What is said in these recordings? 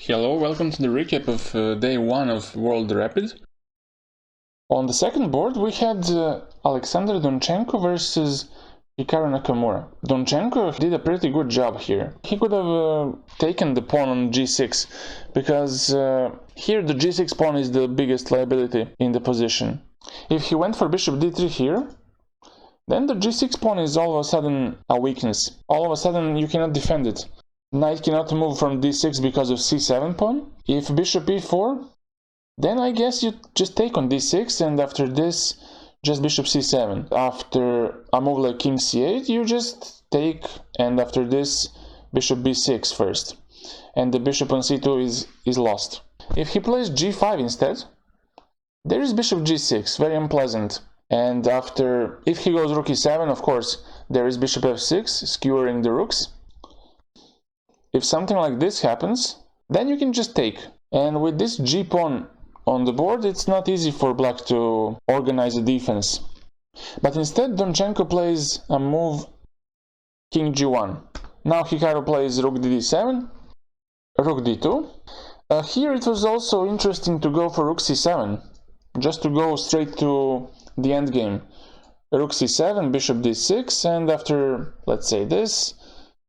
Hello, welcome to the recap of day 1 of World Rapid. On the second board we had Alexander Donchenko versus Hikaru Nakamura. Donchenko did a pretty good job here. He could have taken the pawn on g6, because here the g6 pawn is the biggest liability in the position. If he went for bishop d3 here, then the g6 pawn is all of a sudden a weakness. All of a sudden you cannot defend it. Knight cannot move from d6 because of c7 pawn. If bishop e4, then I guess you just take on d6, and after this just bishop c7. After a move like king c8 you just take, and after this bishop b6 first, and the bishop on c2 is lost. If he plays g5 instead, there is bishop g6, very unpleasant. And after, if he goes rook e7, of course there is bishop f6, skewering the rooks. If something like this happens, then you can just take. And with this g-pawn on the board, it's not easy for black to organize a defense. But instead, Donchenko plays a move king g1. Now Hikaru plays rook d7, rook d2. Here it was also interesting to go for rook c7, just to go straight to the endgame. Rook c7, bishop d6, and after, let's say this,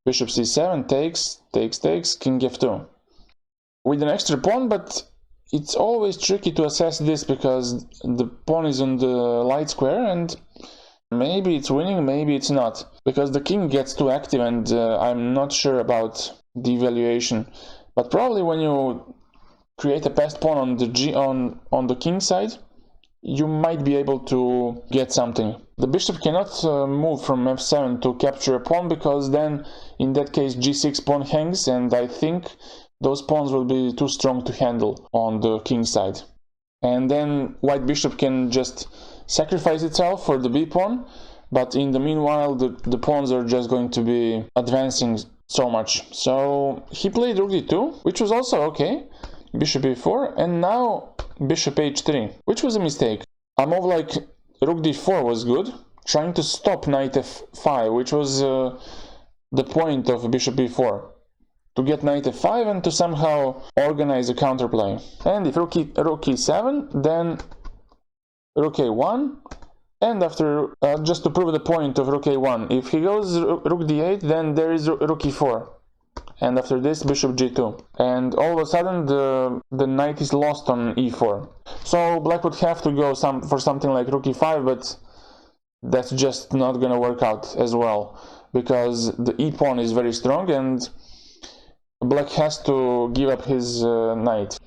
bishop c7 takes, king f2. With an extra pawn, but it's always tricky to assess this because the pawn is on the light square, and maybe it's winning, maybe it's not, because the king gets too active, and I'm not sure about the evaluation. But probably when you create a passed pawn on the on the king side, you might be able to get something. The bishop cannot move from f7 to capture a pawn, because then in that case g6 pawn hangs, and I think those pawns will be too strong to handle on the king side. And then white bishop can just sacrifice itself for the b pawn, but in the meanwhile the pawns are just going to be advancing so much. So he played rook d2, which was also okay, bishop e4, and now bishop h3, which was a mistake. A move like rook d4 was good, trying to stop knight f5, which was the point of bishop e4, to get knight f5 and to somehow organize a counterplay. And if rook e7, then rook a1, and after, just to prove the point of rook a1, if he goes rook d8, then there is rook e4. And after this, bishop g2. And all of a sudden, the knight is lost on e4. So black would have to go for something like rook e5, but that's just not gonna work out as well, because the e pawn is very strong, and black has to give up his knight.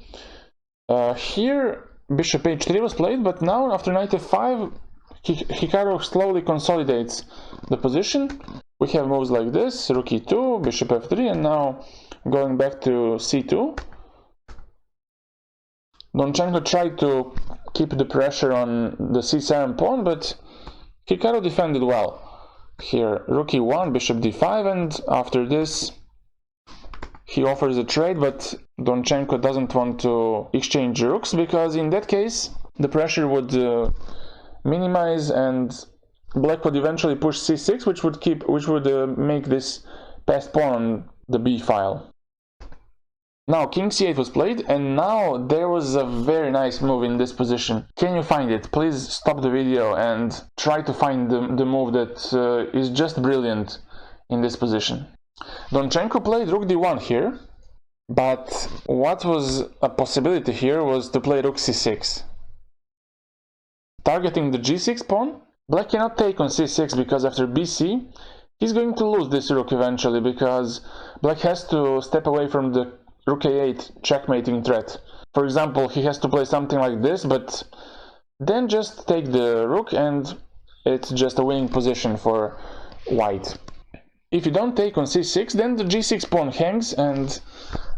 Here, bishop h3 was played, but now after knight f5, Hikaru slowly consolidates the position. We have moves like this, rook e2, bishop f3, and now going back to c2. Donchenko tried to keep the pressure on the c7 pawn, but Hikaru defended well. Here, rook e1, bishop d5, and after this he offers a trade, but Donchenko doesn't want to exchange rooks, because in that case the pressure would minimize, and black would eventually push c6, which would make this passed pawn on the b file. Now king c8 was played, and now there was a very nice move in this position. Can you find it? Please stop the video and try to find the move that is just brilliant in this position. Donchenko played rook d1 here, but what was a possibility here was to play rook c6. Targeting the g6 pawn, black cannot take on c6, because after bc he's going to lose this rook eventually, because black has to step away from the rook a8 checkmating threat. For example, he has to play something like this, but then just take the rook, and it's just a winning position for white. If you don't take on c6, then the g6 pawn hangs, and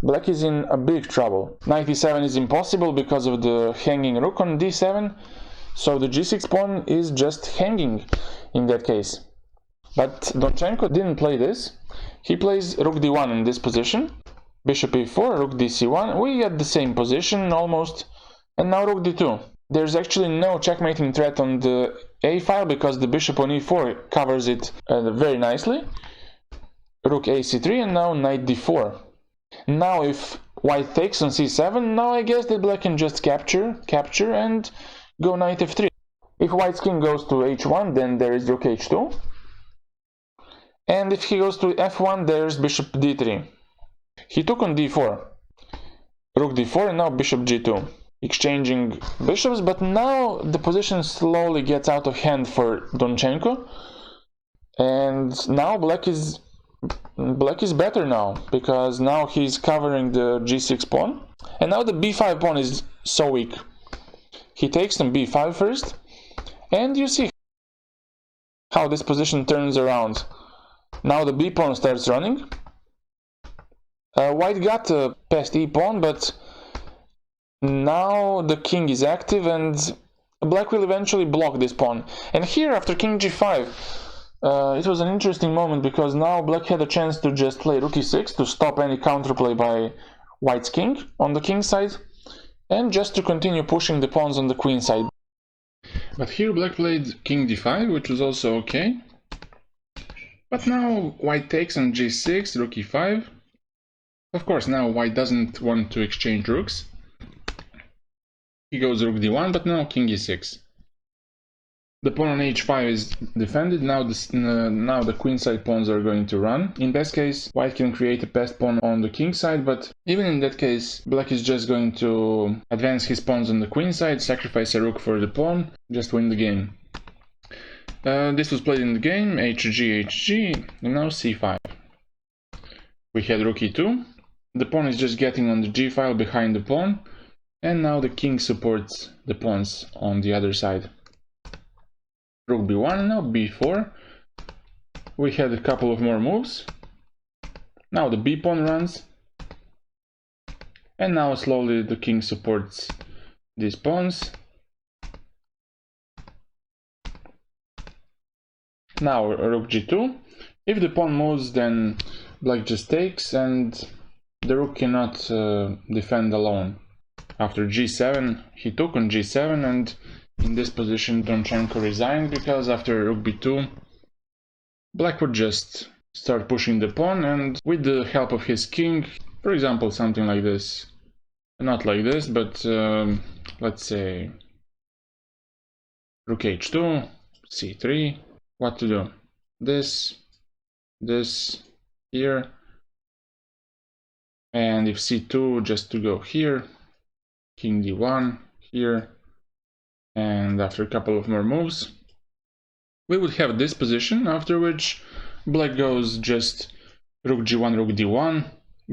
black is in a big trouble. Knight e7 is impossible because of the hanging rook on d7, so the g6 pawn is just hanging in that case. But Donchenko didn't play this. He plays rook d1 in this position, bishop e4, rook dc1, we get the same position almost, and now rook d2. There's actually no checkmating threat on the a file, because the bishop on e4 covers it very nicely. Rook a c3, and now knight d4. Now if white takes on c7. Now I guess that black can just capture and go knight f3. If white's king goes to h1, then there is rook h2. And if he goes to f1, there's bishop d3. He took on d4. Rook d4 and now bishop g2. Exchanging bishops, but now the position slowly gets out of hand for Donchenko. And now black is better now, because now he's covering the g6 pawn. And now the b5 pawn is so weak. He takes on b5 first, and you see how this position turns around. Now the b pawn starts running. White got past e pawn, but now the king is active and black will eventually block this pawn. And here, after king g5, it was an interesting moment, because now black had a chance to just play rook e6 to stop any counterplay by white's king on the king side, and just to continue pushing the pawns on the queen side. But here black played king d5, which was also okay. But now white takes on g6, rook e5. Of course, now white doesn't want to exchange rooks. He goes rook d1, but now king e6. The pawn on h5 is defended. Now the queenside pawns are going to run. In best case, white can create a passed pawn on the king side, but even in that case, black is just going to advance his pawns on the queen side, sacrifice a rook for the pawn, just win the game. This was played in the game, hg, hg, and now c5. We had rook e2. The pawn is just getting on the g file behind the pawn, and now the king supports the pawns on the other side. Rook b1, now b4. We had a couple of more moves. Now the b pawn runs, and now slowly the king supports these pawns. Now rook g2. If the pawn moves, then black just takes, and the rook cannot defend alone. After g7, he took on g7, and in this position Donchenko resigned, because after rook b2, black would just start pushing the pawn, and with the help of his king, for example something like this, not like this, but let's say rook h2, c3, what to do? This here, and if c2, just to go here, king d1 here, and after a couple of more moves we would have this position, after which black goes just rook g1, rook d1,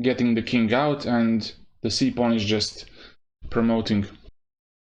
getting the king out, and the c pawn is just promoting